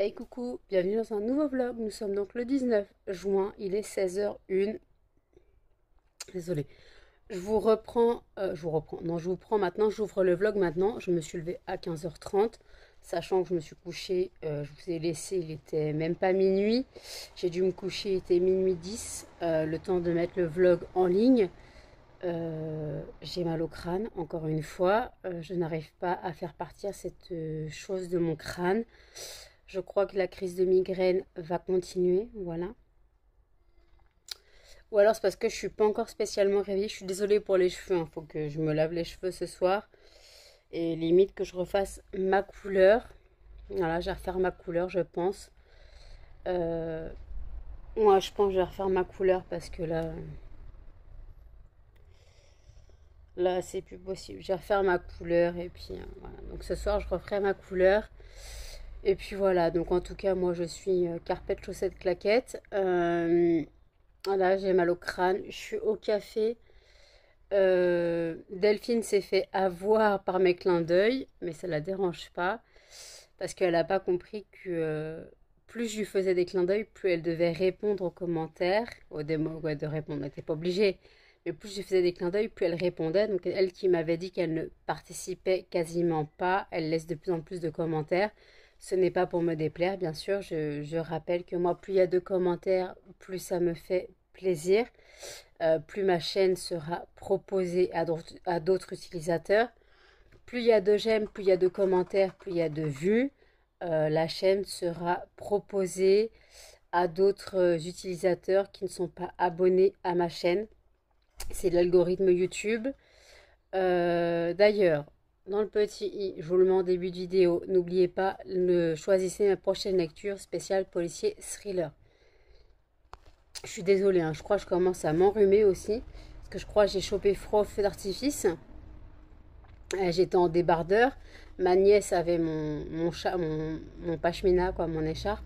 Hey coucou, bienvenue dans un nouveau vlog. Nous sommes donc le 19 juin, il est 16h01. Désolée. Je vous prends maintenant, j'ouvre le vlog maintenant. Je me suis levée à 15h30, sachant que je me suis couchée, je vous ai laissé, il était même pas minuit. J'ai dû me coucher, il était minuit 10, le temps de mettre le vlog en ligne. J'ai mal au crâne, encore une fois. Je n'arrive pas à faire partir cette chose de mon crâne. Je crois que la crise de migraine va continuer, voilà. Ou alors c'est parce que je suis pas encore spécialement réveillée. Je suis désolée pour les cheveux, il faut que je me lave les cheveux ce soir. Et limite que je refasse ma couleur. Voilà, je vais refaire ma couleur, je pense. Euh, Moi, je pense que je vais refaire ma couleur parce que là, c'est plus possible. Je vais refaire ma couleur et puis voilà. Donc ce soir, je referai ma couleur. Et puis voilà, donc en tout cas, moi je suis carpette, chaussettes, claquettes. Voilà, j'ai mal au crâne, je suis au café. Delphine s'est fait avoir par mes clins d'œil, mais ça la dérange pas, parce qu'elle n'a pas compris que plus je lui faisais des clins d'œil, plus elle devait répondre aux commentaires, aux démos, ouais, de répondre, elle n'était pas obligée. Mais plus je lui faisais des clins d'œil, plus elle répondait. Donc elle qui m'avait dit qu'elle ne participait quasiment pas, elle laisse de plus en plus de commentaires. Ce n'est pas pour me déplaire, bien sûr. Je rappelle que moi, plus il y a de commentaires, plus ça me fait plaisir. Plus ma chaîne sera proposée à d'autres utilisateurs. Plus il y a de j'aime, plus il y a de commentaires, plus il y a de vues. La chaîne sera proposée à d'autres utilisateurs qui ne sont pas abonnés à ma chaîne. C'est l'algorithme YouTube. D'ailleurs, dans le petit i, je vous le mets en début de vidéo, n'oubliez pas, choisissez ma prochaine lecture spéciale policier thriller. Je suis désolée, hein, je crois que je commence à m'enrhumer aussi, parce que je crois que j'ai chopé froid au feu d'artifice. J'étais en débardeur, ma nièce avait mon pashmina, quoi, mon écharpe.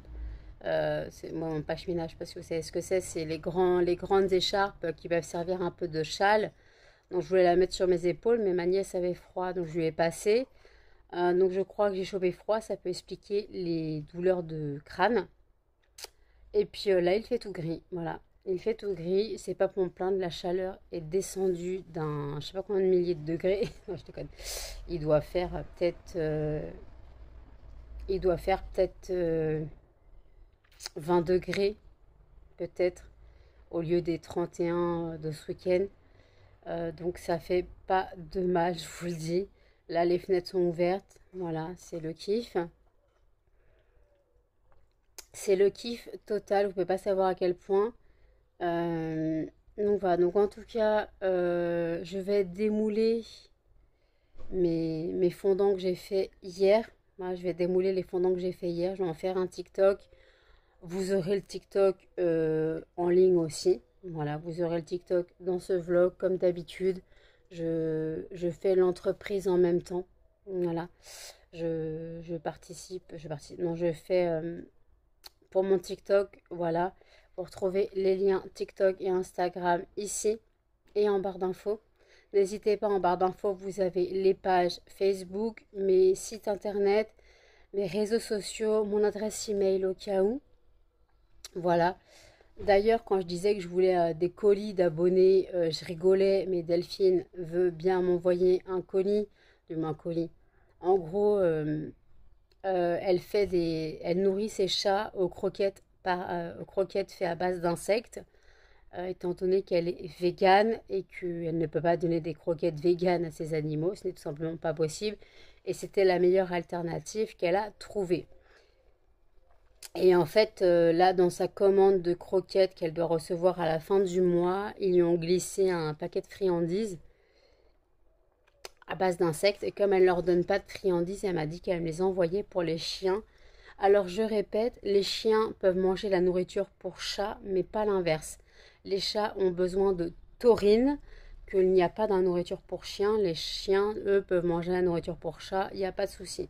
C'est moi mon pashmina, je sais pas si vous savez ce que c'est les grandes écharpes qui peuvent servir un peu de châle. Donc je voulais la mettre sur mes épaules, mais ma nièce avait froid, donc je lui ai passé. Donc je crois que j'ai chopé froid, ça peut expliquer les douleurs de crâne. Et puis là, il fait tout gris, voilà. Il fait tout gris, c'est pas pour me plaindre, la chaleur est descendue d'un, je sais pas combien de milliers de degrés. Non, je déconne. Il doit faire peut-être, il doit faire peut-être 20 degrés, peut-être, au lieu des 31 de ce week-end. Donc ça fait pas de mal, je vous le dis. Là, les fenêtres sont ouvertes, voilà, c'est le kiff. C'est le kiff total, vous pouvez pas savoir à quel point. Euh, donc voilà, donc en tout cas, je vais démouler mes fondants que j'ai fait hier. Voilà, je vais démouler les fondants que j'ai fait hier. Je vais en faire un TikTok. Vous aurez le TikTok en ligne aussi. Voilà, vous aurez le TikTok dans ce vlog comme d'habitude. Je fais l'entreprise en même temps. Voilà, je participe, non, je fais pour mon TikTok, voilà. Vous retrouvez les liens TikTok et Instagram ici et en barre d'infos. N'hésitez pas, en barre d'infos, vous avez les pages Facebook, mes sites internet, mes réseaux sociaux, mon adresse email au cas où. Voilà. D'ailleurs, quand je disais que je voulais des colis d'abonnés, je rigolais, mais Delphine veut bien m'envoyer un colis, du moins un colis. En gros, elle nourrit ses chats aux croquettes faites à base d'insectes, étant donné qu'elle est végane et qu'elle ne peut pas donner des croquettes véganes à ses animaux, ce n'est tout simplement pas possible. Et c'était la meilleure alternative qu'elle a trouvée. Et en fait, là, dans sa commande de croquettes qu'elle doit recevoir à la fin du mois, ils lui ont glissé un paquet de friandises à base d'insectes. Et comme elle ne leur donne pas de friandises, elle m'a dit qu'elle me les envoyait pour les chiens. Alors je répète, les chiens peuvent manger la nourriture pour chats, mais pas l'inverse. Les chats ont besoin de taurine, qu'il n'y a pas dans la nourriture pour chiens. Les chiens, eux, peuvent manger la nourriture pour chats, il n'y a pas de souci.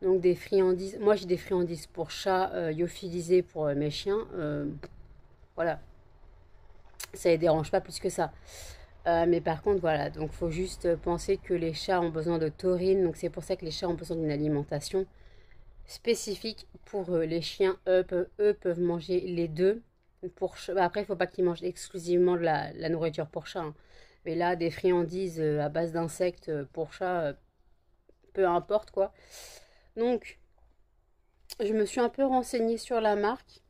Donc des friandises, moi j'ai des friandises pour chats, lyophilisées pour mes chiens. Voilà, ça les dérange pas plus que ça. Mais par contre, voilà, donc faut juste penser que les chats ont besoin de taurine, donc c'est pour ça que les chats ont besoin d'une alimentation spécifique pour les chiens. Eux peuvent manger les deux. Après, il ne faut pas qu'ils mangent exclusivement de la nourriture pour chat, hein. Mais là, des friandises à base d'insectes pour chat, peu importe quoi. Donc, je me suis un peu renseignée sur la marque.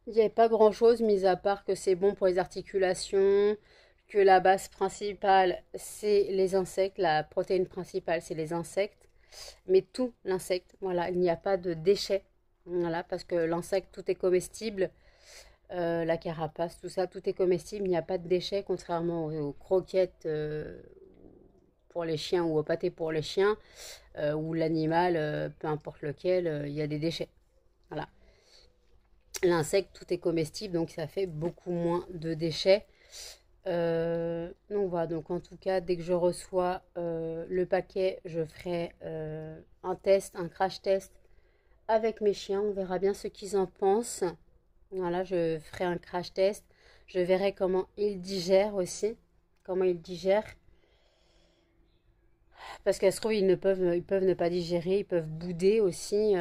Il n'y avait pas grand-chose, mis à part que c'est bon pour les articulations, que la base principale, c'est les insectes, la protéine principale, c'est les insectes, mais tout l'insecte, voilà, il n'y a pas de déchets, voilà, parce que l'insecte, tout est comestible, la carapace, tout ça, tout est comestible, il n'y a pas de déchets, contrairement aux croquettes pour les chiens ou au pâté pour les chiens, où l'animal, peu importe lequel, il y a des déchets, voilà. L'insecte, tout est comestible, donc ça fait beaucoup moins de déchets. Donc voilà, donc en tout cas, dès que je reçois le paquet, je ferai un test, un crash test avec mes chiens. On verra bien ce qu'ils en pensent. Voilà, je ferai un crash test. Je verrai comment ils digèrent aussi. Comment ils digèrent. Parce qu'elle se trouve, ils peuvent ne pas digérer, ils peuvent bouder aussi.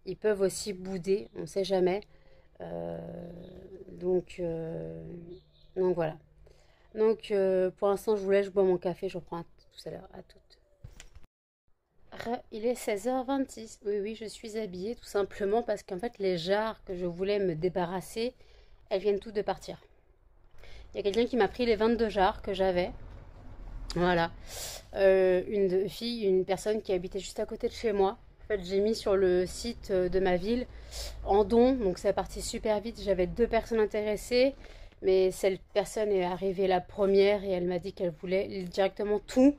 Ils peuvent aussi bouder, on ne sait jamais. Euh, donc, euh, donc voilà. Donc pour l'instant, je vous laisse, je bois mon café, je reprends tout à l'heure. À toutes. Il est 16h26. Oui, oui, je suis habillée tout simplement parce qu'en fait, les jarres que je voulais me débarrasser, elles viennent toutes de partir. Il y a quelqu'un qui m'a pris les 22 jarres que j'avais. Voilà. Une personne qui habitait juste à côté de chez moi. En fait, j'ai mis sur le site de ma ville en don, donc ça est parti super vite. J'avais 2 personnes intéressées, mais cette personne est arrivée la première et elle m'a dit qu'elle voulait directement tout.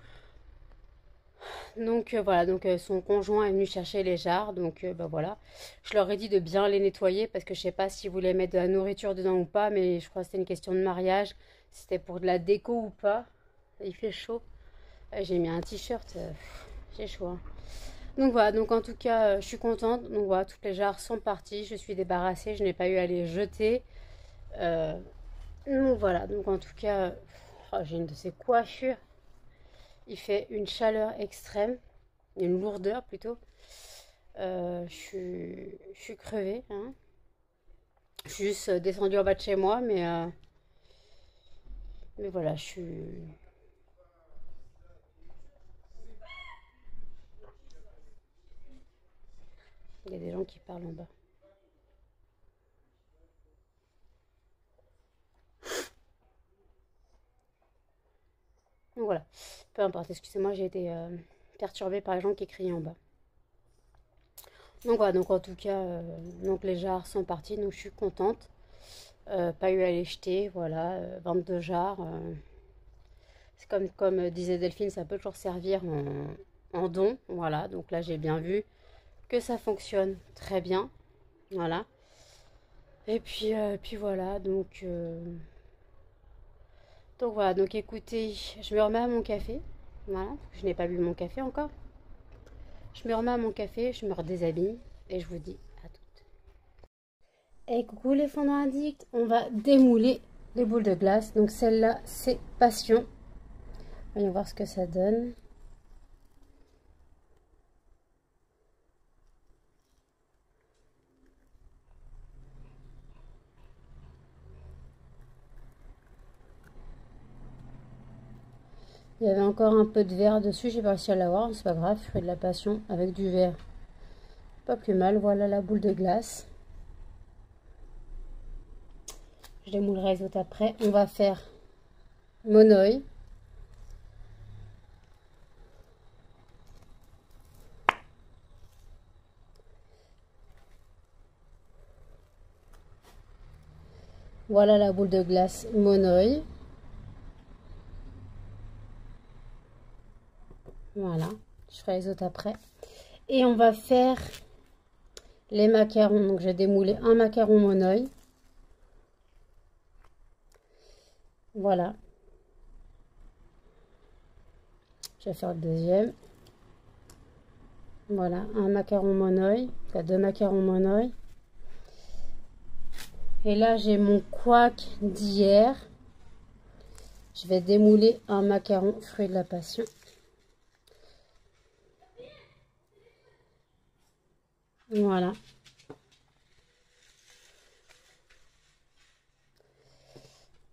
Donc voilà, donc son conjoint est venu chercher les jarres, donc bah voilà. Je leur ai dit de bien les nettoyer parce que je sais pas s'ils voulaient mettre de la nourriture dedans ou pas, mais je crois que c'était une question de mariage, si c'était pour de la déco ou pas. Il fait chaud. J'ai mis un t-shirt, j'ai chaud, hein. Donc voilà, donc en tout cas, je suis contente. Donc voilà, toutes les jarres sont parties, je suis débarrassée, je n'ai pas eu à les jeter. Euh, donc voilà, donc en tout cas, oh, j'ai une de ces coiffures. Il fait une chaleur extrême, une lourdeur plutôt. Je suis crevée, hein. Je suis juste descendue en bas de chez moi, mais voilà, je suis. Il y a des gens qui parlent en bas. Donc voilà, peu importe, excusez-moi, j'ai été perturbée par les gens qui criaient en bas. Donc voilà, donc en tout cas, donc les jarres sont partis, donc je suis contente. Pas eu à les jeter, voilà, 22 jarres. C'est comme disait Delphine, ça peut toujours servir en don, voilà. Donc là, j'ai bien vu que ça fonctionne très bien, voilà. Et puis voilà, donc voilà, donc écoutez, je me remets à mon café, voilà, je n'ai pas bu mon café encore. Je me remets à mon café, je me redéshabille et je vous dis à toutes. Et coucou les fondants addicts, on va démouler les boules de glace. Donc celle-là, c'est Passion. Voyons voir ce que ça donne. Il y avait encore un peu de verre dessus, j'ai pas réussi à l'avoir, c'est pas grave, fruit de la passion avec du verre. Pas plus mal, voilà la boule de glace. Je démoulerai les autres après. On va faire monoï. Voilà la boule de glace monoï. Voilà, je ferai les autres après. Et on va faire les macarons. Donc j'ai démoulé un macaron monoï. Voilà. Je vais faire le deuxième. Voilà, un macaron monoï. Il y a 2 macarons monoï. Et là, j'ai mon couac d'hier. Je vais démouler un macaron fruit de la passion. Voilà.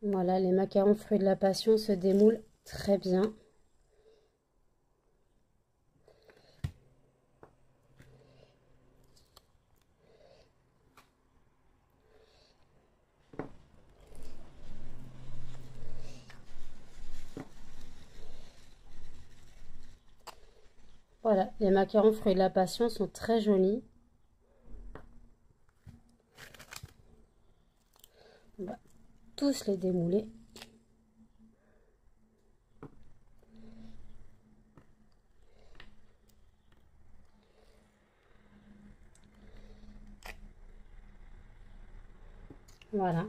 Voilà, les macarons fruits de la passion se démoulent très bien. Voilà, les macarons fruits de la passion sont très jolis. On va tous les démouler. Voilà.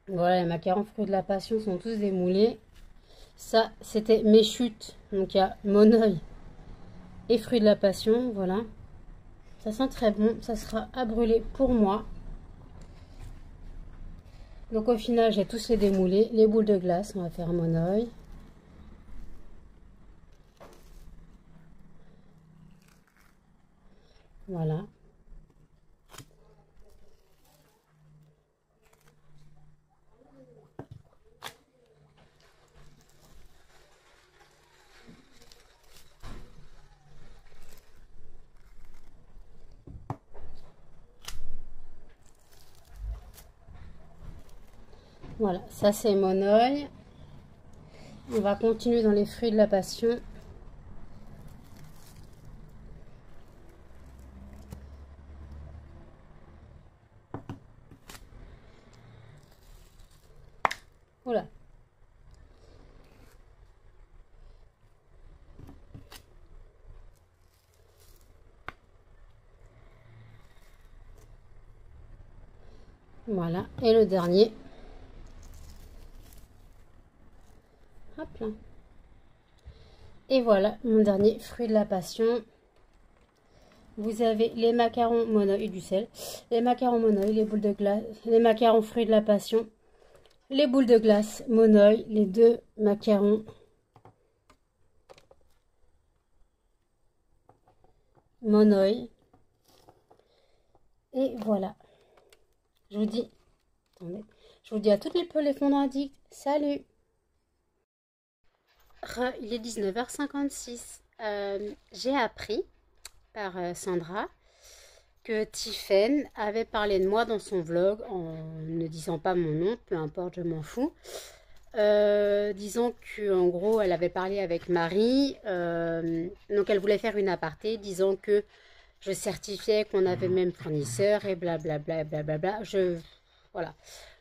Voilà, les macarons fruits de la passion sont tous démoulés. Ça, c'était mes chutes. Donc, il y a mon œil et fruits de la passion. Voilà. Ça sent très bon. Ça sera à brûler pour moi. Donc, au final, j'ai tous les démoulés. Les boules de glace, on va faire mon œil. Voilà. Voilà, ça c'est mon œil. On va continuer dans les fruits de la passion. Voilà. Voilà, et le dernier. Hop là. Et voilà, mon dernier fruit de la passion. Vous avez les macarons monoï et du sel, les macarons monoï, les boules de glace, les macarons fruits de la passion, les boules de glace monoï, les deux macarons monoï. Et voilà. Je vous dis, attendez, je vous dis à toutes les fondants addicts, salut! Il est 19h56. J'ai appris par Sandra que Tiffen avait parlé de moi dans son vlog en ne disant pas mon nom, peu importe, je m'en fous. Disant qu'en gros elle avait parlé avec Marie, donc elle voulait faire une aparté disant que je certifiais qu'on avait même fournisseur et blablabla, blablabla. Voilà.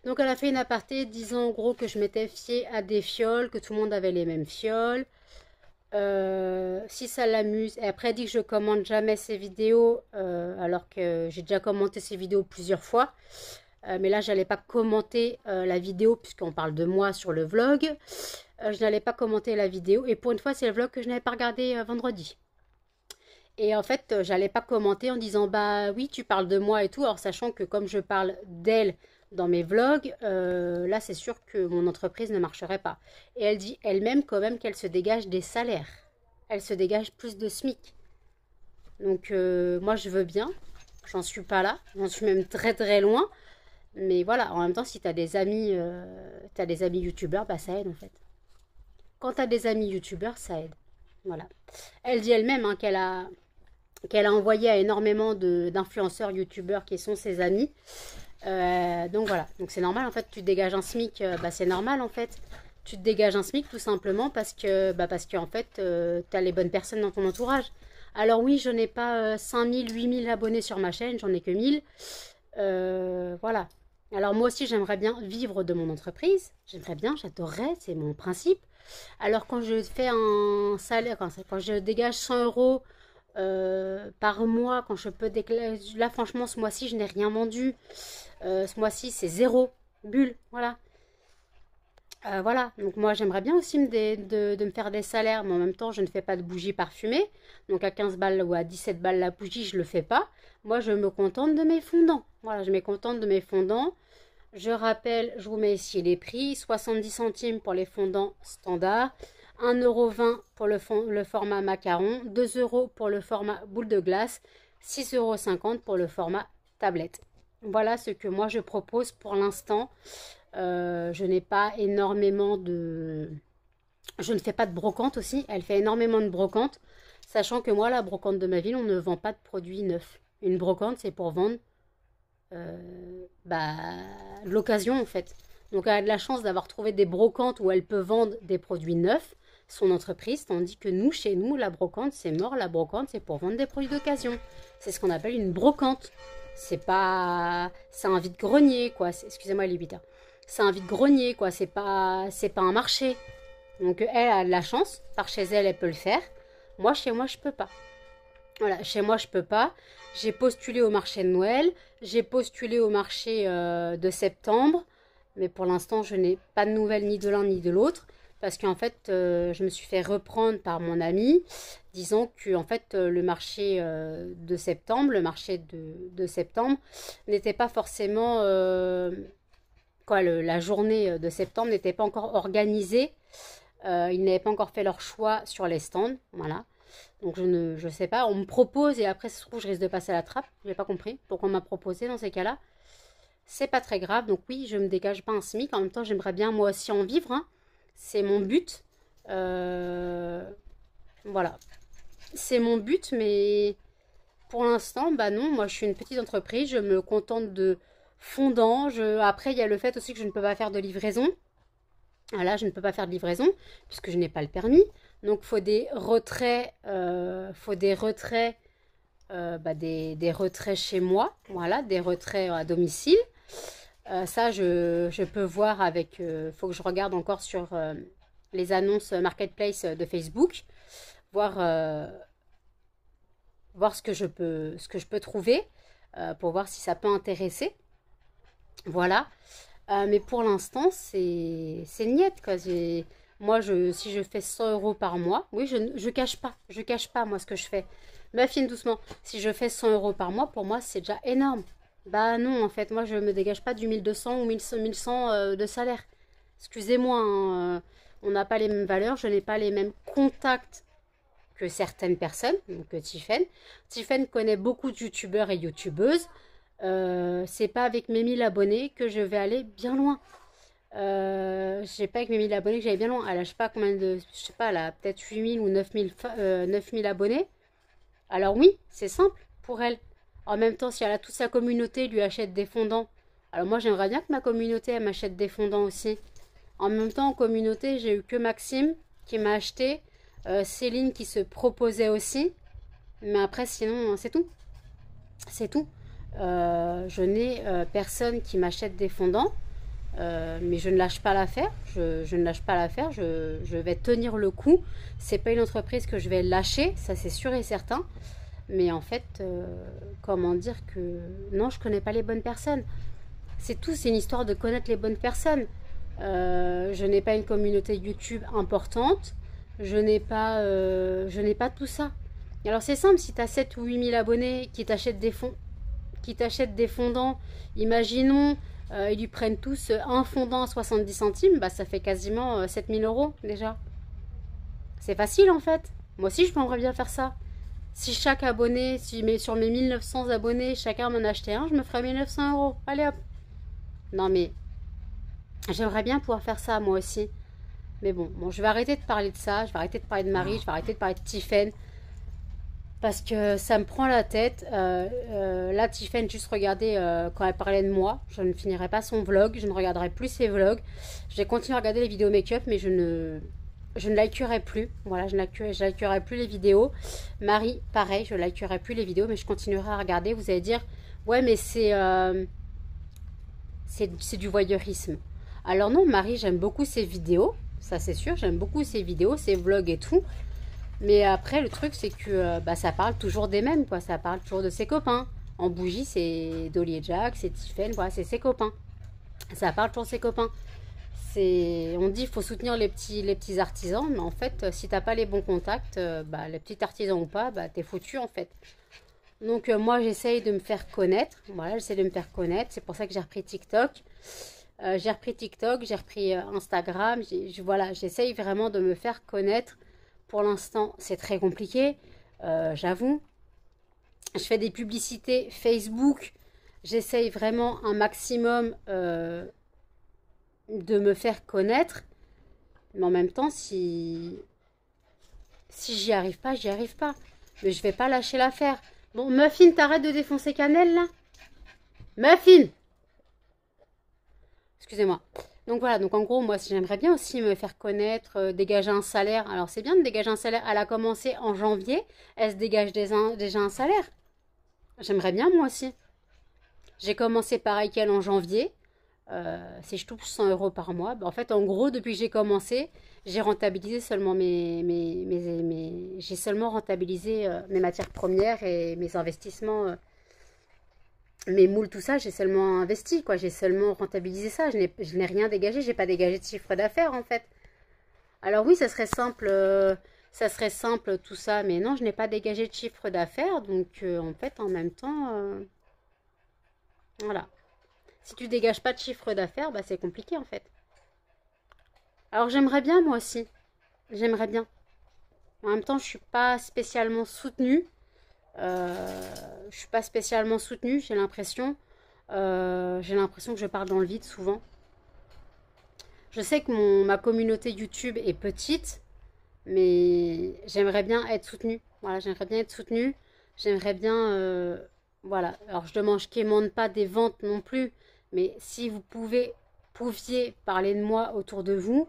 Donc elle a fait une aparté disant en gros que je m'étais fiée à des fioles, que tout le monde avait les mêmes fioles. Si ça l'amuse, et après elle dit que je commente jamais ses vidéos, alors que j'ai déjà commenté ses vidéos plusieurs fois. Mais là, j'allais pas commenter la vidéo puisqu'on parle de moi sur le vlog. Je n'allais pas commenter la vidéo. Et pour une fois, c'est le vlog que je n'avais pas regardé vendredi. Et en fait, j'allais pas commenter en disant bah oui, tu parles de moi et tout. Alors sachant que comme je parle d'elle dans mes vlogs, là c'est sûr que mon entreprise ne marcherait pas. Et elle dit elle-même quand même qu'elle se dégage des salaires. Elle se dégage plus de SMIC. Donc moi je veux bien. J'en suis pas là. J'en suis même très très loin. Mais voilà, en même temps, si tu as des amis, youtubeurs, bah ça aide en fait. Quand tu as des amis youtubeurs, ça aide. Voilà. Elle dit elle-même hein, qu'elle a envoyé à énormément d'influenceurs youtubeurs qui sont ses amis. Donc voilà, donc c'est normal en fait, tu te dégages un SMIC, bah c'est normal en fait. Tu te dégages un SMIC tout simplement parce que en fait, tu as les bonnes personnes dans ton entourage. Alors oui, je n'ai pas 5000, 8000 abonnés sur ma chaîne, j'en ai que 1000. Voilà. Alors moi aussi j'aimerais bien vivre de mon entreprise, j'aimerais bien, j'adorerais, c'est mon principe. Alors quand je fais un salaire, quand je dégage 100 euros par mois, quand je peux déclarer, là franchement ce mois-ci je n'ai rien vendu, ce mois-ci c'est zéro, bulle, voilà. Voilà, donc moi j'aimerais bien aussi de me faire des salaires, mais en même temps je ne fais pas de bougies parfumées, donc à 15 balles ou à 17 balles la bougie je le fais pas. Moi je me contente de mes fondants, voilà, je me contente de mes fondants. Je rappelle, je vous mets ici les prix, 70 centimes pour les fondants standards, 1,20 € pour le format macaron, 2 € pour le format boule de glace, 6,50 € pour le format tablette. Voilà ce que moi je propose pour l'instant. Je n'ai pas énormément de... Je ne fais pas de brocante aussi. Elle fait énormément de brocante. Sachant que moi, la brocante de ma ville, on ne vend pas de produits neufs. Une brocante, c'est pour vendre l'occasion en fait. Donc elle a de la chance d'avoir trouvé des brocantes où elle peut vendre des produits neufs, son entreprise, tandis que nous, chez nous, la brocante, c'est mort. La brocante, c'est pour vendre des produits d'occasion. C'est ce qu'on appelle une brocante. C'est pas... C'est un vide-grenier, quoi. Excusez-moi les bêtas. C'est un vide-grenier, quoi. C'est pas un marché. Donc elle a de la chance. Par chez elle, elle peut le faire. Moi, chez moi, je peux pas. Voilà, chez moi, je peux pas. J'ai postulé au marché de Noël. J'ai postulé au marché de septembre. Mais pour l'instant, je n'ai pas de nouvelles ni de l'un ni de l'autre. Parce qu'en fait, je me suis fait reprendre par mon ami, disant que en fait, le marché de septembre, de septembre, n'était pas forcément... la journée de septembre n'était pas encore organisée. Ils n'avaient pas encore fait leur choix sur les stands. Voilà. Donc je sais pas. On me propose et après, ça se trouve, je risque de passer à la trappe. Je n'ai pas compris pourquoi on m'a proposé dans ces cas-là. C'est pas très grave. Donc oui, je me dégage pas un SMIC. En même temps, j'aimerais bien moi aussi en vivre. Hein. C'est mon but. Voilà. C'est mon but, mais pour l'instant, bah non. Moi, je suis une petite entreprise. Je me contente de fondant. Après, il y a le fait aussi que je ne peux pas faire de livraison. Là, je ne peux pas faire de livraison puisque je n'ai pas le permis. Donc, il faut des retraits, des retraits chez moi. Voilà, des retraits à domicile. Ça, je peux voir avec... faut que je regarde encore sur les annonces marketplace de Facebook, voir ce que je peux trouver pour voir si ça peut intéresser. Voilà. Mais pour l'instant, c'est niette, quoi. Moi, si je fais 100 € par mois, oui, je cache pas, moi, ce que je fais. Ma fille, doucement, si je fais 100 € par mois, pour moi, c'est déjà énorme. Bah non, en fait, moi, je me dégage pas du 1200 ou 1100 de salaire. Excusez-moi, hein, on n'a pas les mêmes valeurs, je n'ai pas les mêmes contacts que certaines personnes, donc Tiffen. Tiffen connaît beaucoup de youtubeurs et youtubeuses. C'est pas avec mes 1000 abonnés que je vais aller bien loin. J'ai pas avec mes 1000 abonnés que j'allais bien loin. Elle a, je sais pas combien de... Je sais pas, elle a peut-être 8000 ou 9000 abonnés. Alors oui, c'est simple pour elle. En même temps, si elle a toute sa communauté, lui achète des fondants. Alors moi, j'aimerais bien que ma communauté, elle m'achète des fondants aussi. En même temps, en communauté, j'ai eu que Maxime qui m'a acheté. Céline qui se proposait aussi. Mais après, sinon, c'est tout. C'est tout. Je n'ai personne qui m'achète des fondants. Mais je ne lâche pas l'affaire. Je ne lâche pas l'affaire. Je vais tenir le coup. C'est pas une entreprise que je vais lâcher. Ça, c'est sûr et certain. Mais en fait, comment dire que... Non, je connais pas les bonnes personnes. C'est tout. C'est une histoire de connaître les bonnes personnes. Je n'ai pas une communauté YouTube importante. Je n'ai pas tout ça. Alors c'est simple, si tu as 7 ou 8000 abonnés qui t'achètent des fondants, imaginons, ils lui prennent tous un fondant à 70 centimes, bah ça fait quasiment 7000 € déjà. C'est facile en fait. Moi aussi je pourrais bien faire ça. Si chaque abonné, sur mes 1900 abonnés, chacun m'en achetait un, je me ferais 1900 €. Allez hop. Non mais, j'aimerais bien pouvoir faire ça moi aussi. Mais bon, je vais arrêter de parler de ça, je vais arrêter de parler de Marie, je vais arrêter de parler de Tiffen. Parce que ça me prend la tête. Là, Tiffen, juste regarder quand elle parlait de moi. Je ne finirai pas son vlog, je ne regarderai plus ses vlogs. Je vais continuer à regarder les vidéos make-up, mais je ne likerai plus. Voilà, je ne likerai plus les vidéos. Marie, pareil, je ne likerai plus les vidéos, mais je continuerai à regarder. Vous allez dire, ouais, mais c'est du voyeurisme. Alors non, Marie, j'aime beaucoup ses vidéos. Ça, c'est sûr, j'aime beaucoup ses vidéos, ses vlogs et tout. Mais après, le truc, c'est que ça parle toujours des mêmes, quoi. Ça parle toujours de ses copains. En bougie, c'est Dolly et Jack, c'est Tiffen, voilà, c'est ses copains. Ça parle toujours de ses copains. On dit qu'il faut soutenir les petits artisans, mais en fait, si t'as pas les bons contacts, les petits artisans ou pas, t'es foutu, en fait. Donc, moi, j'essaye de me faire connaître. Voilà, j'essaie de me faire connaître. C'est pour ça que j'ai repris TikTok. J'ai repris TikTok, j'ai repris Instagram. Voilà, j'essaye vraiment de me faire connaître. Pour l'instant, c'est très compliqué, j'avoue. Je fais des publicités Facebook. J'essaye vraiment un maximum de me faire connaître. Mais en même temps, si j'y arrive pas, j'y arrive pas. Mais je vais pas lâcher l'affaire. Bon, Muffin, t'arrêtes de défoncer Cannelle, là? Muffin! Excusez-moi. Donc voilà, donc en gros, moi, j'aimerais bien aussi me faire connaître, dégager un salaire. Alors, c'est bien de dégager un salaire. Elle a commencé en janvier. Elle se dégage déjà un salaire. J'aimerais bien, moi aussi. J'ai commencé pareil qu'elle en janvier. Si je touche 100 euros par mois, en fait, en gros, depuis que j'ai commencé, j'ai rentabilisé seulement j'ai seulement rentabilisé mes matières premières et mes investissements, mes moules, tout ça, j'ai seulement investi, quoi. J'ai seulement rentabilisé ça. Je n'ai rien dégagé. J'ai pas dégagé de chiffre d'affaires, en fait. Alors oui, ça serait simple tout ça, mais non, je n'ai pas dégagé de chiffre d'affaires, donc en fait, en même temps, voilà. Si tu dégages pas de chiffre d'affaires, bah c'est compliqué en fait. Alors j'aimerais bien moi aussi. J'aimerais bien. En même temps, je suis pas spécialement soutenue. Je suis pas spécialement soutenue, j'ai l'impression. Que je parle dans le vide souvent. Je sais que ma communauté YouTube est petite, mais j'aimerais bien être soutenue. Voilà, j'aimerais bien être soutenue. J'aimerais bien, voilà. Alors je demande pas des ventes non plus, mais si vous pouviez parler de moi autour de vous,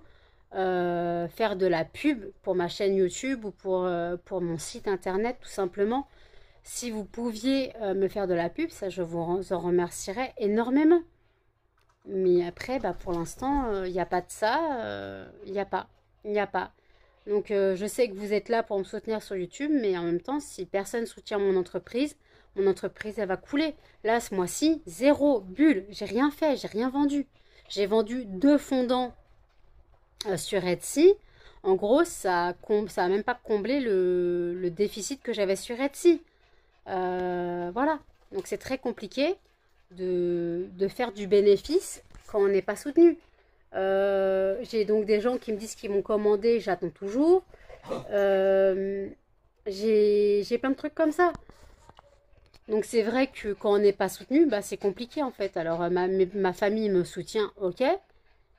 faire de la pub pour ma chaîne YouTube ou pour mon site internet tout simplement. Si vous pouviez me faire de la pub, ça je vous en remercierais énormément. Mais après, bah, pour l'instant, il n'y a pas de ça. Il n'y a pas. Il n'y a pas. Donc je sais que vous êtes là pour me soutenir sur YouTube, mais en même temps, si personne soutient mon entreprise, elle va couler. Là, ce mois-ci, zéro, bulle. J'ai rien fait, j'ai rien vendu. J'ai vendu 2 fondants sur Etsy. En gros, ça a même pas comblé le déficit que j'avais sur Etsy. Voilà. Donc c'est très compliqué de faire du bénéfice quand on n'est pas soutenu. J'ai donc des gens qui me disent qu'ils m'ont commandé, j'attends toujours. J'ai plein de trucs comme ça. Donc c'est vrai que quand on n'est pas soutenu, bah, c'est compliqué en fait. Alors ma famille me soutient, ok.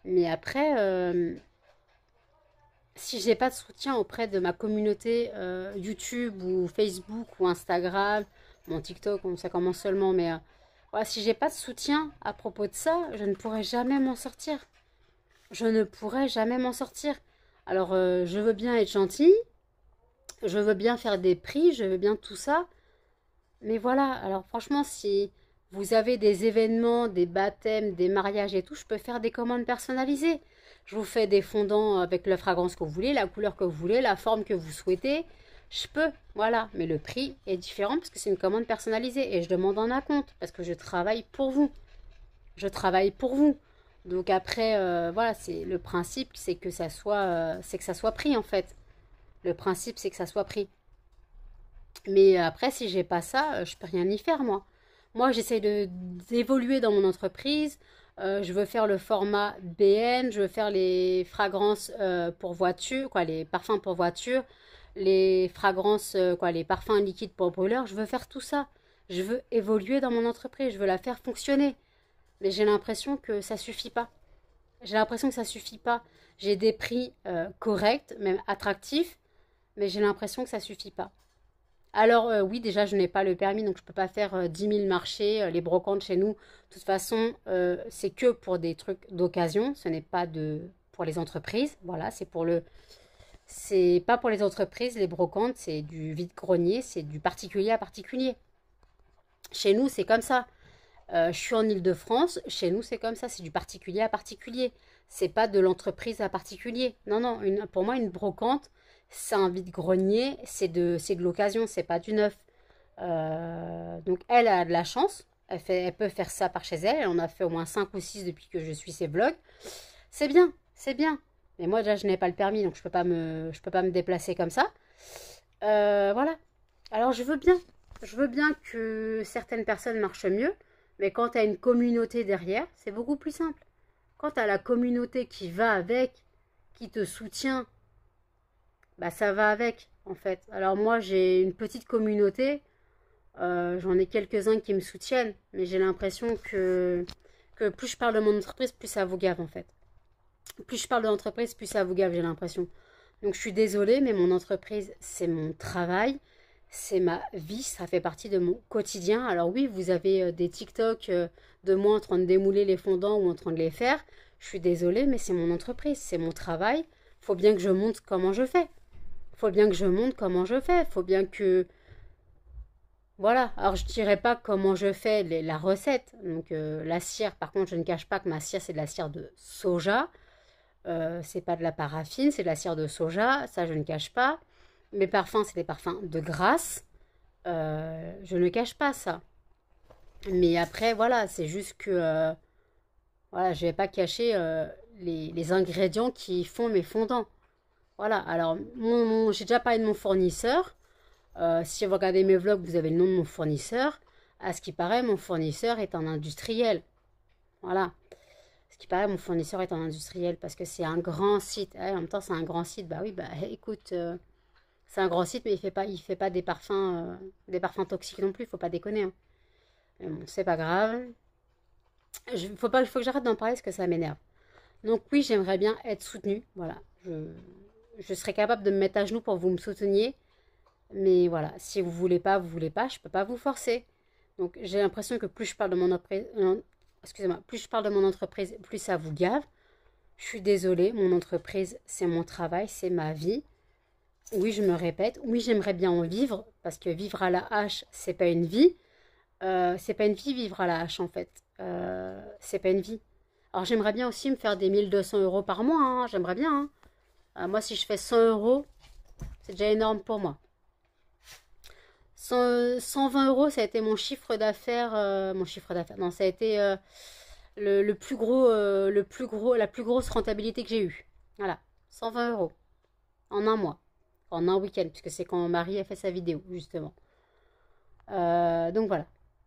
Mais après, si j'ai pas de soutien auprès de ma communauté YouTube ou Facebook ou Instagram, mon TikTok, ça commence seulement, mais voilà, si j'ai pas de soutien à propos de ça, je ne pourrai jamais m'en sortir. Je ne pourrai jamais m'en sortir. Alors, je veux bien être gentille, je veux bien faire des prix, je veux bien tout ça, mais voilà. Alors, franchement, si vous avez des événements, des baptêmes, des mariages et tout, je peux faire des commandes personnalisées. Je vous fais des fondants avec la fragrance que vous voulez, la couleur que vous voulez, la forme que vous souhaitez. Je peux, voilà. Mais le prix est différent parce que c'est une commande personnalisée et je demande en acompte parce que je travaille pour vous. Je travaille pour vous. Donc après, voilà, c'est le principe, c'est que ça soit pris en fait. Le principe, c'est que ça soit pris. Mais après, si j'ai pas ça, je peux rien y faire moi. Moi, j'essaie d'évoluer dans mon entreprise. Je veux faire le format BN, je veux faire les fragrances pour voiture, quoi, les parfums pour voiture, les fragrances, quoi, les parfums liquides pour brûleur. Je veux faire tout ça. Je veux évoluer dans mon entreprise. Je veux la faire fonctionner. Mais j'ai l'impression que ça suffit pas. J'ai l'impression que ça suffit pas. J'ai des prix corrects, même attractifs, mais j'ai l'impression que ça suffit pas. Alors oui, déjà, je n'ai pas le permis, donc je ne peux pas faire 10 000 marchés, les brocantes chez nous. De toute façon, c'est que pour des trucs d'occasion, ce n'est pas pour les entreprises. Voilà, c'est pas pour les entreprises, les brocantes, c'est du vide-grenier, c'est du particulier à particulier. Chez nous, c'est comme ça. Je suis en Île-de-France, chez nous, c'est comme ça, c'est du particulier à particulier. C'est pas de l'entreprise à particulier. Non, non, pour moi, une brocante, c'est un vide-grenier, c'est de l'occasion, c'est pas du neuf. Donc elle a de la chance, elle peut faire ça par chez elle, elle en a fait au moins 5 ou 6 depuis que je suis ses vlogs. C'est bien, c'est bien. Mais moi déjà je n'ai pas le permis, donc je peux pas me déplacer comme ça. Voilà. Alors je veux bien que certaines personnes marchent mieux, mais quand tu as une communauté derrière, c'est beaucoup plus simple. quand tu as la communauté qui va avec, qui te soutient, bah ça va avec, en fait. Alors moi, j'ai une petite communauté, j'en ai quelques-uns qui me soutiennent, mais j'ai l'impression que plus je parle de mon entreprise, plus ça vous gave, en fait. Plus je parle de l'entreprise, plus ça vous gave, j'ai l'impression. Donc je suis désolée, mais mon entreprise, c'est mon travail, c'est ma vie, ça fait partie de mon quotidien. Alors oui, vous avez des TikTok de moi en train de démouler les fondants ou en train de les faire. Je suis désolée, mais c'est mon entreprise, c'est mon travail. Faut bien que je montre comment je fais. Faut bien que je montre comment je fais. Faut bien que... Voilà. Alors je dirais pas comment je fais la recette. Donc la cire, par contre, je ne cache pas que ma cire, c'est de la cire de soja. C'est pas de la paraffine, c'est de la cire de soja, ça je ne cache pas. Mes parfums, c'est des parfums de grâce. Je ne cache pas ça. Mais après, voilà, c'est juste que voilà, je vais pas cacher les ingrédients qui font mes fondants. Voilà, alors j'ai déjà parlé de mon fournisseur. Si vous regardez mes vlogs, vous avez le nom de mon fournisseur. À ce qui paraît, mon fournisseur est un industriel. Voilà. Ce qui paraît, mon fournisseur est un industriel parce que c'est un grand site. En même temps, c'est un grand site. Bah oui, bah écoute, c'est un grand site, mais il fait pas des parfums toxiques non plus. Faut pas déconner. Hein. Mais bon, c'est pas grave. Faut que j'arrête d'en parler parce que ça m'énerve. Donc oui, j'aimerais bien être soutenue. Voilà, je serais capable de me mettre à genoux pour que vous me souteniez. Mais voilà, si vous voulez pas, vous voulez pas. Je peux pas vous forcer. Donc j'ai l'impression que plus je parle de mon entreprise, excusez-moi, plus je parle de mon entreprise, plus ça vous gave. Je suis désolée, mon entreprise, c'est mon travail, c'est ma vie. Oui, je me répète, oui, j'aimerais bien en vivre, parce que vivre à la hache, c'est pas une vie. C'est pas une vie, vivre à la hache, en fait. C'est pas une vie. Alors, j'aimerais bien aussi me faire des 1 200 € par mois, hein, j'aimerais bien. Hein. Moi, si je fais 100 €, c'est déjà énorme pour moi. 120 €, ça a été mon chiffre d'affaires. Mon chiffre d'affaires, non, ça a été le plus gros, la plus grosse rentabilité que j'ai eue. Voilà, 120 € en un mois, en un week-end, puisque c'est quand mon mari a fait sa vidéo, justement. Donc voilà.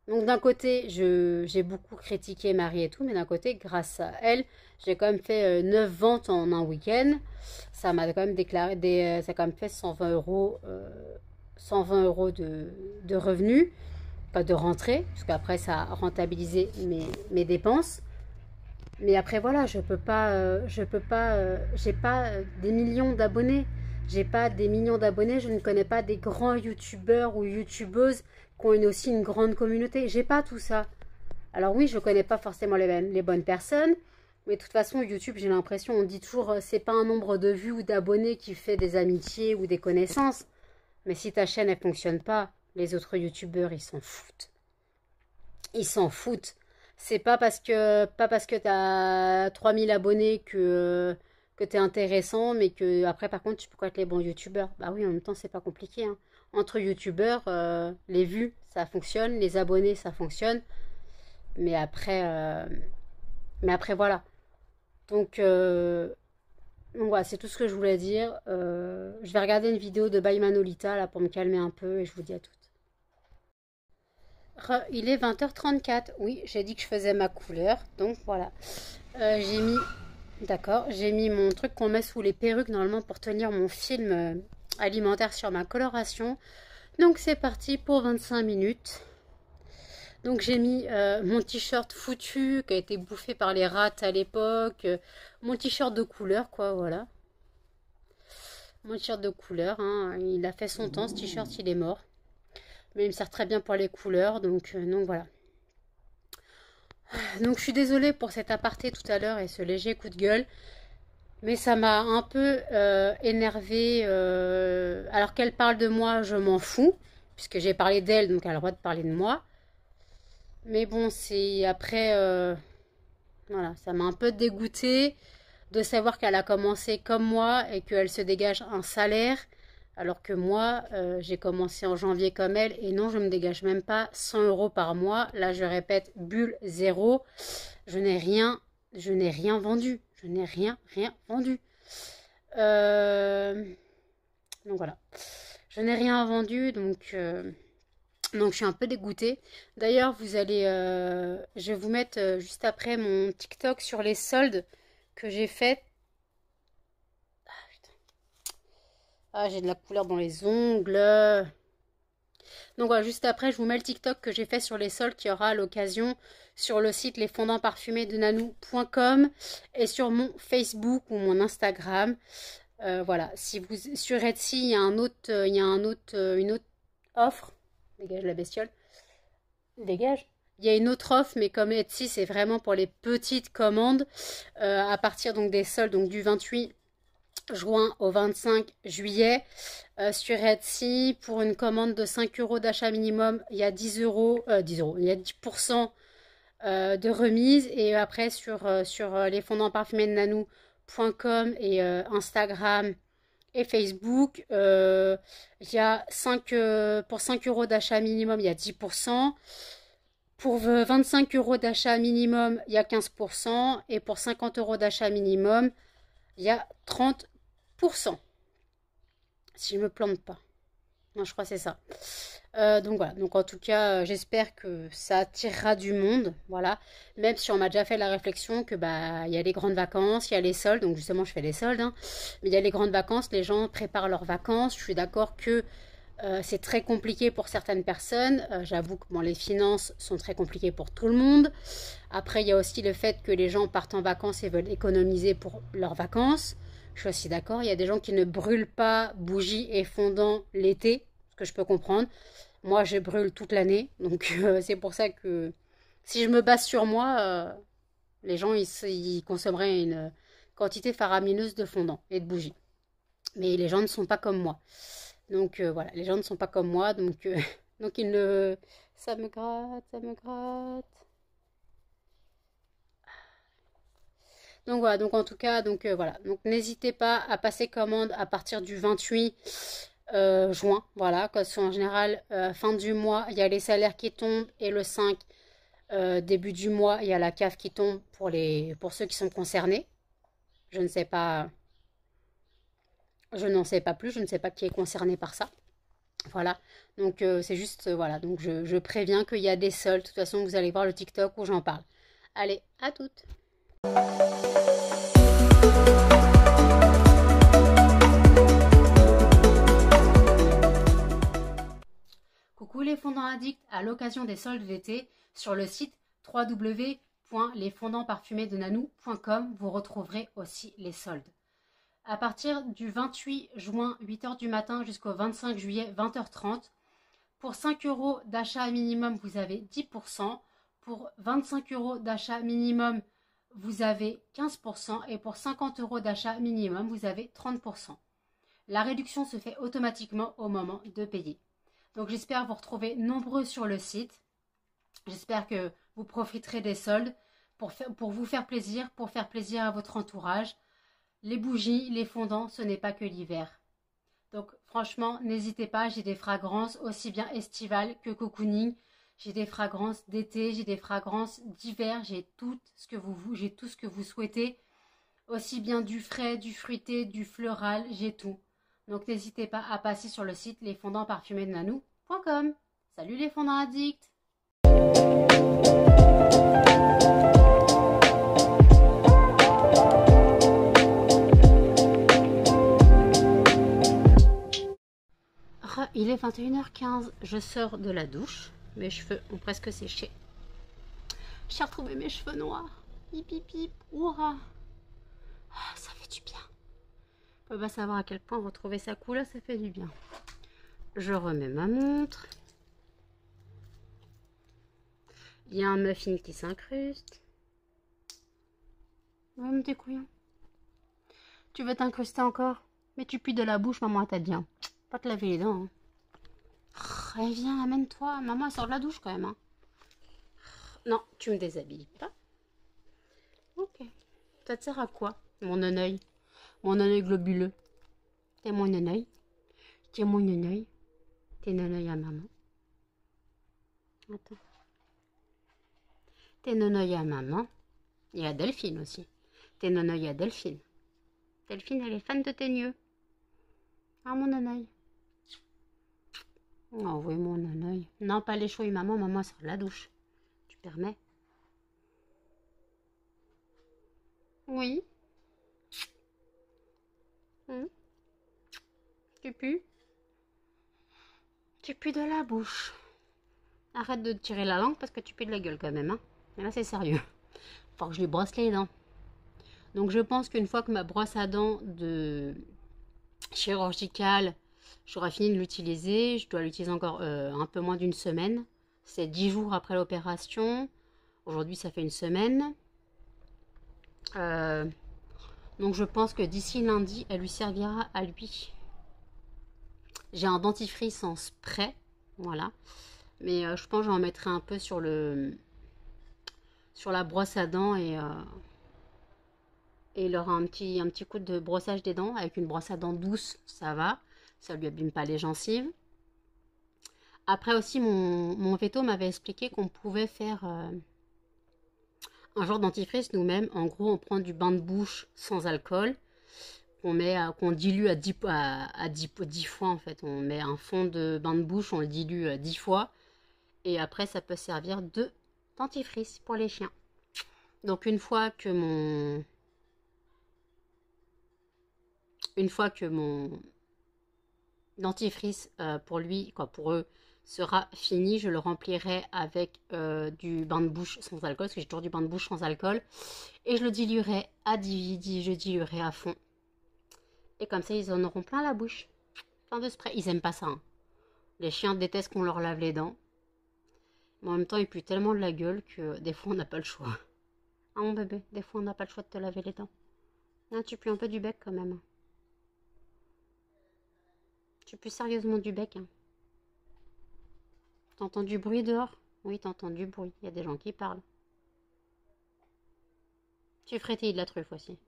Donc d'un côté, j'ai beaucoup critiqué Marie et tout, mais d'un côté, grâce à elle, j'ai quand même fait 9 ventes en un week-end. Ça m'a quand même ça a quand même fait 120 € de revenus, pas de rentrée, parce qu'après ça a rentabilisé mes dépenses. Mais après voilà, j'ai pas des millions d'abonnés. J'ai pas des millions d'abonnés, je ne connais pas des grands youtubeurs ou youtubeuses qui ont aussi une grande communauté. J'ai pas tout ça. Alors oui, je connais pas forcément les bonnes personnes, mais de toute façon, YouTube, j'ai l'impression, on dit toujours, c'est pas un nombre de vues ou d'abonnés qui fait des amitiés ou des connaissances. Mais si ta chaîne, elle fonctionne pas, les autres youtubeurs, ils s'en foutent. Ils s'en foutent. C'est pas parce que t'as 3000 abonnés que t'es intéressant, mais que après par contre tu peux être les bons youtubeurs. Bah oui, en même temps c'est pas compliqué. Hein. Entre youtubeurs, les vues ça fonctionne, les abonnés ça fonctionne, mais après voilà. Donc, voilà, c'est tout ce que je voulais dire. Je vais regarder une vidéo de By Manolita là pour me calmer un peu et je vous dis à toutes. Il est 20h34. Oui, j'ai dit que je faisais ma couleur. Donc voilà. J'ai mis... D'accord. J'ai mis mon truc qu'on met sous les perruques normalement pour tenir mon film alimentaire sur ma coloration. Donc c'est parti pour 25 minutes. Donc j'ai mis mon t-shirt foutu qui a été bouffé par les rats à l'époque. Mon t-shirt de couleur quoi, voilà. Mon t-shirt de couleur. Hein. Il a fait son temps, ce t-shirt il est mort. Mais il me sert très bien pour les couleurs, donc voilà. Donc je suis désolée pour cet aparté tout à l'heure et ce léger coup de gueule. Mais ça m'a un peu énervée. Alors qu'elle parle de moi, je m'en fous. Puisque j'ai parlé d'elle, donc elle a le droit de parler de moi. Mais bon, c'est après... voilà, ça m'a un peu dégoûtée de savoir qu'elle a commencé comme moi et qu'elle se dégage un salaire. Alors que moi, j'ai commencé en janvier comme elle. Et non, je ne me dégage même pas 100 € par mois. Là, je répète, bulle zéro. Je n'ai rien vendu. Je n'ai rien vendu. Donc voilà. Je n'ai rien vendu. Donc Donc je suis un peu dégoûtée. D'ailleurs, je vais vous mettre juste après mon TikTok sur les soldes que j'ai fait. Ah, putain. Ah, j'ai de la couleur dans les ongles. Donc voilà, juste après, je vous mets le TikTok que j'ai fait sur les soldes qui aura à l'occasion sur le site lesfondantparfumésdenanou.com et sur mon Facebook ou mon Instagram. Voilà, si vous sur Etsy, une autre offre. Dégage la bestiole. Dégage. Il y a une autre offre, mais comme Etsy, c'est vraiment pour les petites commandes. À partir donc des soldes donc du 28 juin au 25 juillet. Sur Etsy, pour une commande de 5 euros d'achat minimum, il y a 10 euros, il y a 10% de remise. Et après, sur les fondants parfumés de nanou.com et Instagram et Facebook, il y a pour 5 euros d'achat minimum, il y a 10%. Pour 25 euros d'achat minimum, il y a 15%. Et pour 50 euros d'achat minimum, il y a 30%. Si je me plante pas. Non, je crois que c'est ça. Donc voilà. Donc en tout cas, j'espère que ça attirera du monde. Voilà. Même si on m'a déjà fait la réflexion que bah il y a les grandes vacances, il y a les soldes. Donc justement, je fais les soldes. Hein. Mais il y a les grandes vacances. Les gens préparent leurs vacances. Je suis d'accord que c'est très compliqué pour certaines personnes. J'avoue que bon, les finances sont très compliquées pour tout le monde. Après, il y a aussi le fait que les gens partent en vacances et veulent économiser pour leurs vacances. Je suis aussi d'accord. Il y a des gens qui ne brûlent pas bougies et fondants l'été, ce que je peux comprendre. Moi, je brûle toute l'année. Donc, c'est pour ça que si je me base sur moi, les gens, ils consommeraient une quantité faramineuse de fondants et de bougies. Mais les gens ne sont pas comme moi. Donc, voilà, les gens ne sont pas comme moi. Donc, donc ils ne... Ça me gratte, ça me gratte. Donc voilà, donc en tout cas, donc voilà. Donc n'hésitez pas à passer commande à partir du 28 juin. Voilà, parce qu'en général, fin du mois, il y a les salaires qui tombent et le 5 début du mois, il y a la CAF qui tombe pour ceux qui sont concernés. Je ne sais pas, je n'en sais pas plus, je ne sais pas qui est concerné par ça. Voilà, donc c'est juste, voilà, donc je préviens qu'il y a des soldes. De toute façon, vous allez voir le TikTok où j'en parle. Allez, à toutes! Coucou les fondants addicts, à l'occasion des soldes d'été, sur le site www.lesfondantparfumésdenanou.com, vous retrouverez aussi les soldes. À partir du 28 juin, 8h du matin jusqu'au 25 juillet, 20h30, pour 5 euros d'achat minimum, vous avez 10%. Pour 25 euros d'achat minimum, vous avez 15%. Et pour 50 euros d'achat minimum, vous avez 30%. La réduction se fait automatiquement au moment de payer. Donc j'espère vous retrouver nombreux sur le site. J'espère que vous profiterez des soldes pour vous faire plaisir, pour faire plaisir à votre entourage. Les bougies, les fondants, ce n'est pas que l'hiver. Donc franchement, n'hésitez pas, j'ai des fragrances aussi bien estivales que cocooning. J'ai des fragrances d'été, j'ai des fragrances d'hiver, j'ai tout ce que vous souhaitez. Aussi bien du frais, du fruité, du floral, j'ai tout. Donc n'hésitez pas à passer sur le site lesfondantparfumésdenanou.com. Salut les fondants addicts! Il est 21h15, je sors de la douche, mes cheveux ont presque séché. J'ai retrouvé mes cheveux noirs. Hip hip hip, hurrah! Ah, ça fait du bien. On peut pas savoir à quel point retrouver sa couleur, ça fait du bien. Je remets ma montre. Il y a un muffin qui s'incruste. Ouais, mon petit couillon. Tu veux t'incruster encore? Mais tu pues de la bouche, maman t'a dit. Hein. Pas te laver les dents. Hein. Allez, viens, amène-toi. Maman, elle sort de la douche quand même. Hein. Non, tu me déshabilles pas. Ok. Ça te sert à quoi, mon œil? Mon œil globuleux. T'es mon œil. T'es mon œil. T'es œil à maman. Attends. T'es œil à maman. Il y a Delphine aussi. T'es œil à Delphine. Delphine, elle est fan de tes yeux. Ah, mon œil. Oh oui, mon œil. Non, pas les chouilles, maman. Maman sort de la douche. Tu permets? Oui. Hmm. Tu pues? Tu pues de la bouche. Arrête de tirer la langue parce que tu pues de la gueule quand même. Hein. Et là, c'est sérieux. Faut que je lui brosse les dents. Donc, je pense qu'une fois que ma brosse à dents de chirurgicale, j'aurai fini de l'utiliser. Je dois l'utiliser encore un peu moins d'une semaine. C'est 10 jours après l'opération. Aujourd'hui, ça fait une semaine. Donc, je pense que d'ici lundi, elle lui servira à lui. J'ai un dentifrice en spray. Voilà. Mais je pense que j'en mettrai un peu sur la brosse à dents et il aura un petit coup de brossage des dents. Avec une brosse à dents douce, ça va. Ça lui abîme pas les gencives. Après aussi, mon veto m'avait expliqué qu'on pouvait faire un genre de dentifrice nous-mêmes. En gros, on prend du bain de bouche sans alcool. Qu'on dilue à 10 fois en fait. On met un fond de bain de bouche, on le dilue 10 fois. Et après, ça peut servir de dentifrice pour les chiens. Donc une fois que mon dentifrice pour lui, quoi, pour eux, sera fini, je le remplirai avec du bain de bouche sans alcool, parce que j'ai toujours du bain de bouche sans alcool. Et je le diluerai je diluerai à fond. Et comme ça, ils en auront plein la bouche. Plein de spray. Ils aiment pas ça. Hein. Les chiens détestent qu'on leur lave les dents. Mais en même temps, ils puent tellement de la gueule que des fois, on n'a pas le choix. Ah mon bébé, des fois, on n'a pas le choix de te laver les dents. Non, tu pues un peu du bec quand même. Tu pues sérieusement du bec. Hein. T'entends du bruit dehors? Oui, t'entends du bruit. Il y a des gens qui parlent. Tu frétilles de la truffe aussi.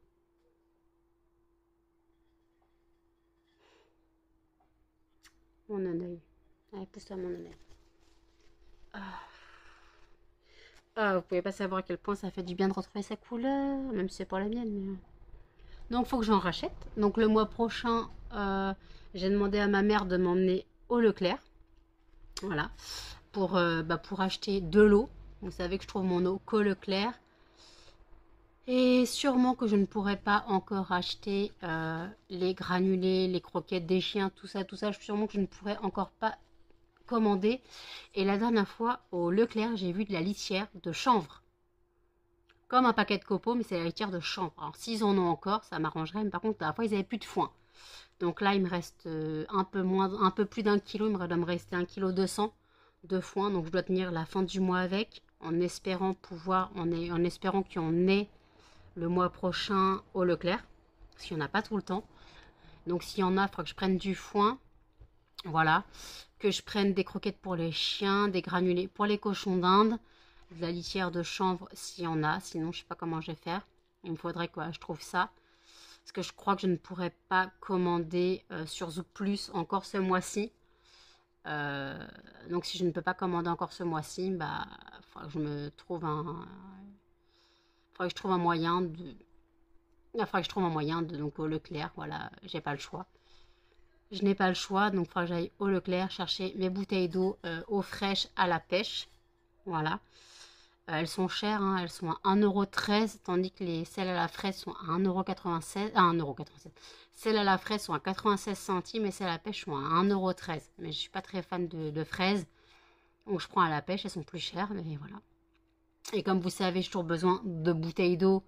Mon œil. Allez, pousse-toi mon œil. Vous pouvez pas savoir à quel point ça fait du bien de retrouver sa couleur, même si c'est pas la mienne. Mais... Donc, il faut que j'en rachète. Donc, le mois prochain, j'ai demandé à ma mère de m'emmener au Leclerc. Voilà. Pour acheter de l'eau. Vous savez que je trouve mon eau qu'au Leclerc. Et sûrement que je ne pourrai pas encore acheter les granulés, les croquettes des chiens, tout ça. Sûrement que je ne pourrai encore pas commander. Et la dernière fois, au Leclerc, j'ai vu de la litière de chanvre. Comme un paquet de copeaux, mais c'est la litière de chanvre. Alors, s'ils en ont encore, ça m'arrangerait. Mais par contre, la dernière fois, ils n'avaient plus de foin. Donc là, il me reste un peu plus d'un kilo. Il doit me rester 1,2 kg de foin. Donc, je dois tenir la fin du mois avec, en espérant en espérant qu'il y en ait le mois prochain au Leclerc. Parce qu'il n'y en a pas tout le temps. Donc, s'il y en a, il faudra que je prenne du foin. Voilà. Que je prenne des croquettes pour les chiens, des granulés pour les cochons d'Inde. De la litière de chanvre s'il y en a. Sinon, je ne sais pas comment je vais faire. Il me faudrait que je trouve ça. Parce que je crois que je ne pourrais pas commander sur Zouk Plus encore ce mois-ci. Donc si je ne peux pas commander encore ce mois-ci, bah, faudra que je me trouve faudra que je trouve un moyen de... Il faudra que je trouve un moyen de... Donc au Leclerc, voilà, j'ai pas le choix. Je n'ai pas le choix, donc il faudra que j'aille au Leclerc chercher mes bouteilles d'eau eau fraîche à la pêche. Voilà. Elles sont chères, hein, elles sont à 1,13 €, tandis que celles à la fraise sont à 1,96 €. Ah, 1,96 €. Celles à la fraise sont à 96 centimes et celles à la pêche sont à 1,13 €. Mais je ne suis pas très fan de fraises. Donc je prends à la pêche, elles sont plus chères, mais voilà. Et comme vous savez, j'ai toujours besoin de bouteilles d'eau.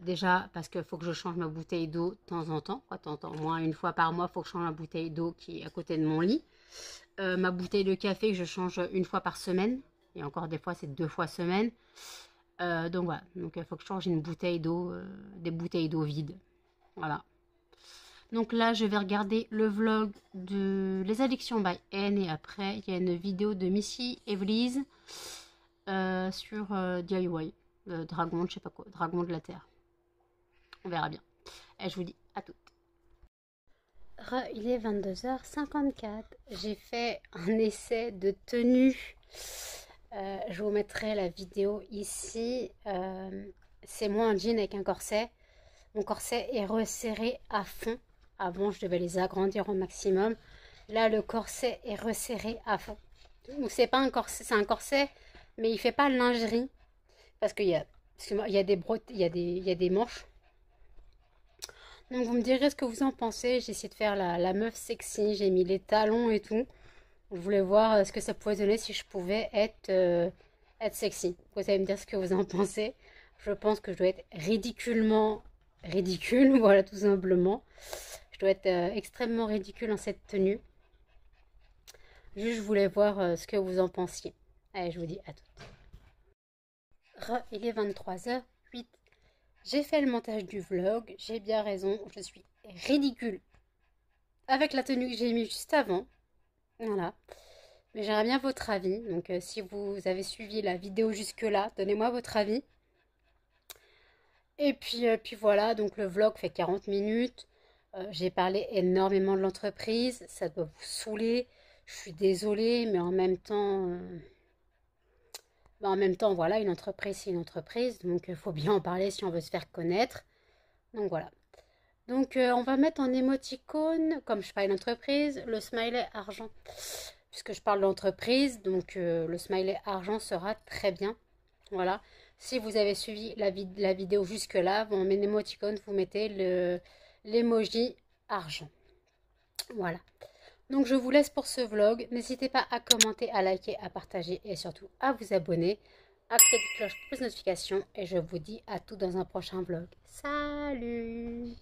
Déjà, parce qu'il faut que je change ma bouteille d'eau de temps en temps. Au moins une fois par mois, il faut que je change ma bouteille d'eau qui est à côté de mon lit. Ma bouteille de café, je change une fois par semaine. Et encore des fois, c'est 2 fois semaine. Donc voilà. Donc il faut que je change une bouteille d'eau, des bouteilles d'eau vides. Voilà. Donc là, je vais regarder le vlog de Les Addictions by N. Et après, il y a une vidéo de Missy Evely's sur DIY. Dragon, je sais pas quoi. Dragon de la Terre. On verra bien. Et je vous dis à toutes. Il est 22h54. J'ai fait un essai de tenue. Je vous mettrai la vidéo ici. C'est moi en jean avec un corset. Mon corset est resserré à fond. Avant, je devais les agrandir au maximum. Là, le corset est resserré à fond. Donc, c'est pas un corset, c'est un corset, mais il fait pas lingerie. Parce qu'il y a, excusez-moi, il y a des il y a des manches. Donc, vous me direz ce que vous en pensez. J'ai essayé de faire la meuf sexy. J'ai mis les talons et tout. Je voulais voir ce que ça pouvait donner si je pouvais être sexy. Vous allez me dire ce que vous en pensez. Je pense que je dois être ridiculement ridicule, voilà, tout simplement. Je dois être extrêmement ridicule en cette tenue. Juste, je voulais voir ce que vous en pensiez. Allez, je vous dis à toutes. Il est 23h08. J'ai fait le montage du vlog. J'ai bien raison. Je suis ridicule. Avec la tenue que j'ai mis juste avant. Voilà. Mais j'aimerais bien votre avis. Donc, si vous avez suivi la vidéo jusque-là, donnez-moi votre avis. Et puis voilà. Donc, le vlog fait 40 minutes. J'ai parlé énormément de l'entreprise. Ça doit vous saouler. Je suis désolée, mais en même temps, voilà, une entreprise, c'est une entreprise. Donc, il faut bien en parler si on veut se faire connaître. Donc, voilà. Donc, on va mettre en émoticône, comme je parle d'entreprise, le smiley argent. Puisque je parle d'entreprise, donc le smiley argent sera très bien. Voilà. Si vous avez suivi la vidéo jusque-là, en émoticône, vous mettez l'emoji argent. Voilà. Donc je vous laisse pour ce vlog. N'hésitez pas à commenter, à liker, à partager et surtout à vous abonner. Activez la cloche pour plus de notifications et je vous dis à tout dans un prochain vlog. Salut!